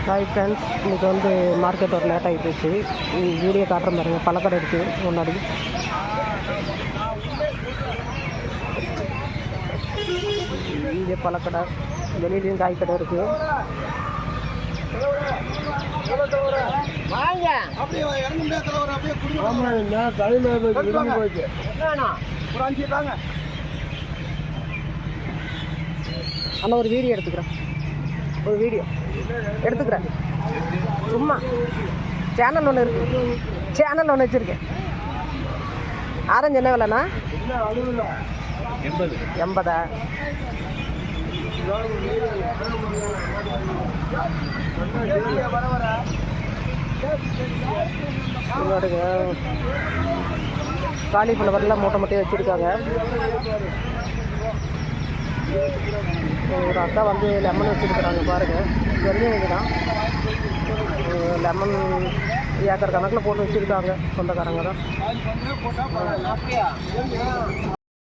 Hi friends, இன்றைக்கி வந்து market ஒரு லேட் ஆகி போச்சு. வீடியோ காட்டுற பாருங்க. பழக்கடை இருக்குது முன்னாடி. இங்கே பழக்கடை, வெளியிலையும் காய்கடை இருக்குது. ஆனால் ஒரு வீடியோ எடுத்துக்கிறேன், சும்மா சேனல் ஒன்று இருக்குது, சேனல் ஒன்று வச்சுருக்கேன். ஆரஞ்சு என்ன விலைண்ணா? 80. காலிஃப்ளவர்லாம் மூட்டை மூட்டையாக வச்சுருக்காங்க. ஒரு அக்கா வந்து லெமன் வச்சுருக்குறாங்க பாருங்கள். தெரிஞ்சவங்க தான். லெமன் ஏக்கர் கணக்கில் போட்டு வச்சுருக்காங்க, சொந்தக்காரங்க தான்.